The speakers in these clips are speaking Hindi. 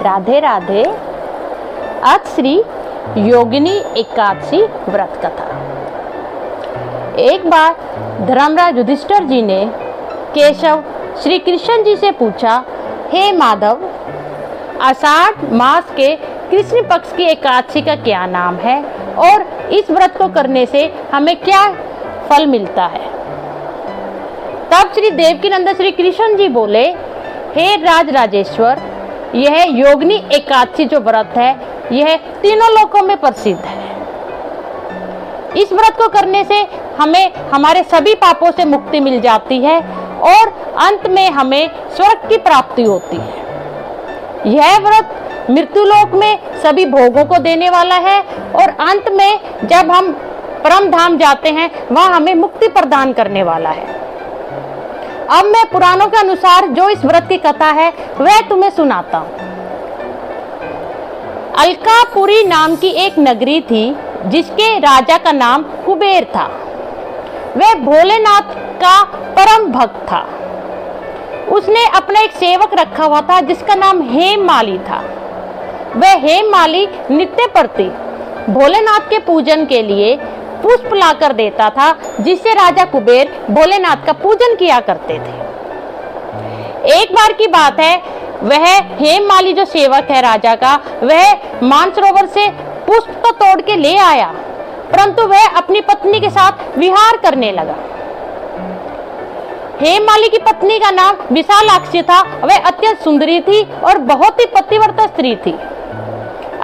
राधे राधे। आज श्री योगिनी एकादशी व्रत कथा। एक बार धर्मराज युधिष्ठिर जी ने केशव श्री कृष्ण जी से पूछा, हे माधव, आषाढ़ मास के कृष्ण पक्ष की एकादशी का क्या नाम है और इस व्रत को करने से हमें क्या फल मिलता है। तब श्री देवकीनंदन श्री कृष्ण जी बोले, हे राजराजेश्वर, यह योगिनी एकादशी जो व्रत है यह तीनों लोकों में प्रसिद्ध है। इस व्रत को करने से हमें हमारे सभी पापों से मुक्ति मिल जाती है और अंत में हमें स्वर्ग की प्राप्ति होती है। यह व्रत मृत्यु लोक में सभी भोगों को देने वाला है और अंत में जब हम परम धाम जाते हैं वहां हमें मुक्ति प्रदान करने वाला है। अब मैं पुराणों के अनुसार जो इस व्रत की कथा है वह तुम्हें सुनाता हूँ। अलकापुरी नाम की एक नगरी थी जिसके राजा का नाम कुबेर था। वह भोलेनाथ का परम भक्त था। उसने अपना एक सेवक रखा हुआ था जिसका नाम हेममाली था। वह हेममाली नित्य प्रति भोलेनाथ के पूजन के लिए पुष्प लाकर देता था, जिससे राजा कुबेर भोलेनाथ का पूजन किया करते थे। एक बार की बात है, वह हेममाली जो सेवक है राजा का, वह मानसरोवर से पुष्प तो तोड़ के ले आया, परंतु वह अपनी पत्नी के साथ विहार करने लगा। हेममाली की पत्नी का नाम विशालाक्षी था। वह अत्यंत सुंदरी थी और बहुत ही पतिव्रता स्त्री थी।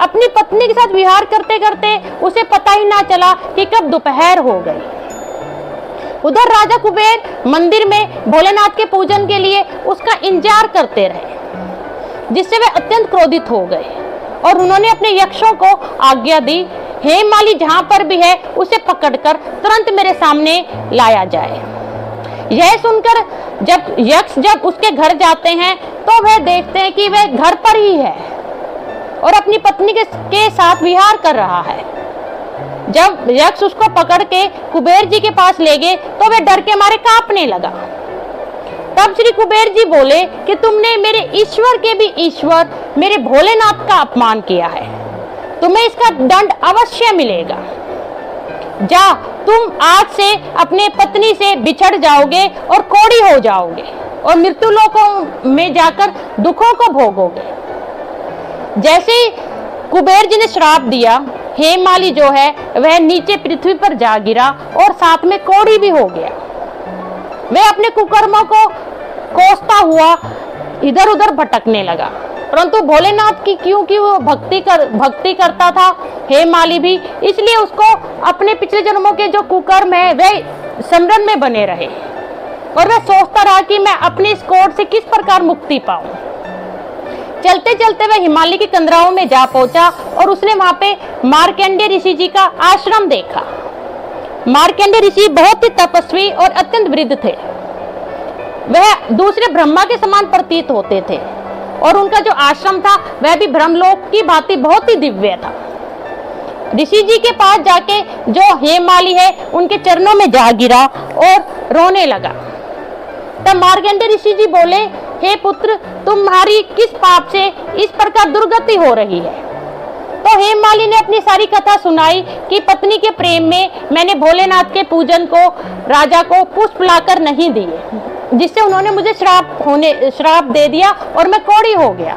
अपनी पत्नी के साथ विहार करते करते उसे पता ही ना चला कि कब दोपहर हो गई। उधर राजा कुबेर मंदिर में भोलेनाथ के पूजन के लिए उसका इंतजार करते रहे, जिससे वे अत्यंत क्रोधित हो गए और उन्होंने अपने यक्षों को आज्ञा दी, हेममाली जहां पर भी है उसे पकड़कर तुरंत मेरे सामने लाया जाए। यह सुनकर जब उसके घर जाते हैं तो वह देखते हैं कि वह घर पर ही है और अपनी पत्नी के साथ विहार कर रहा है। जब यक्ष उसको पकड़ के कुबेर जी के पास ले गए तो वह डर के मारे कांपने लगा। तब श्री कुबेर जी बोले कि तुमने मेरे ईश्वर के भी ईश्वर मेरे भोलेनाथ का अपमान किया है, तुम्हें इसका दंड अवश्य मिलेगा। जा, तुम आज से अपने पत्नी से बिछड़ जाओगे और कोढ़ी हो जाओगे और मृत्यु लोकों में जाकर दुखों को भोगोगे। जैसे कुबेर जी ने श्राप दिया, हेममाली जो है वह नीचे पृथ्वी पर जा गिरा और साथ में कोढ़ी भी हो गया। वह अपने कुकर्मों को कोसता हुआ इधर उधर भटकने लगा, परंतु भोलेनाथ की क्योंकि वो भक्ति करता था हेममाली भी, इसलिए उसको अपने पिछले जन्मों के जो कुकर्म है वह स्मरण में बने रहे और वह सोचता रहा कि मैं अपने इस कोढ़ से किस प्रकार मुक्ति पाऊं। चलते चलते वह हिमालय की कंदराओं में जा पहुंचा और उसने वहां पे मार्कंडेय ऋषि जी का आश्रम देखा। मार्कंडेय ऋषि बहुत ही तपस्वी और अत्यंत वृद्ध थे। वह दूसरे ब्रह्मा के समान प्रतीत होते थे और उनका जो आश्रम था वह भी ब्रह्मलोक की भांति बहुत ही दिव्य था। ऋषि जी के पास जाके जो हेममाली है उनके चरणों में जा गिरा और रोने लगा। तब मार्कंडेय ऋषि जी बोले, हे पुत्र, तुम्हारी किस पाप से इस प्रकार दुर्गति हो रही है। तो हेममाली ने अपनी सारी कथा सुनाई कि पत्नी के प्रेम में मैंने भोलेनाथ के पूजन को राजा को पुष्प लाकर नहीं दिए, जिससे उन्होंने मुझे श्राप दे दिया और मैं कोढ़ी हो गया।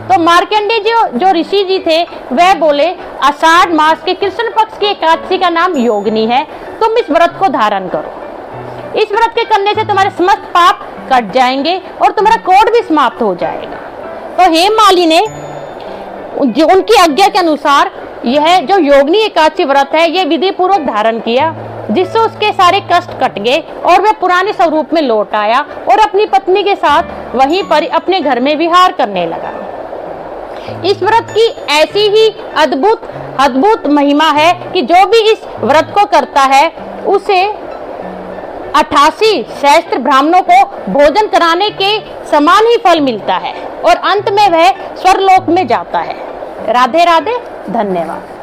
तो मार्कंडेय जो ऋषि जी थे वह बोले, आषाढ़ मास के कृष्ण पक्ष की एकादशी का नाम योगिनी है, तुम इस व्रत को धारण करो। इस व्रत के करने से तुम्हारे समस्त पाप कट जाएंगे और तुम्हारा कोढ़ भी समाप्त हो जाएगा। तो हेममाली ने जो उनकी आज्ञा के अनुसार यह जो योगिनी एकादशी व्रत है यह विधि पूर्वक धारण किया, जिससे उसके सारे कष्ट कट गए और वह पुराने स्वरूप में लौट आया और अपनी पत्नी के साथ वहीं पर अपने घर में विहार करने लगा। इस व्रत की ऐसी ही अद्भुत महिमा है कि जो भी इस व्रत को करता है उसे 88 सहस्त्र ब्राह्मणों को भोजन कराने के समान ही फल मिलता है और अंत में वह स्वर्गलोक में जाता है। राधे राधे, धन्यवाद।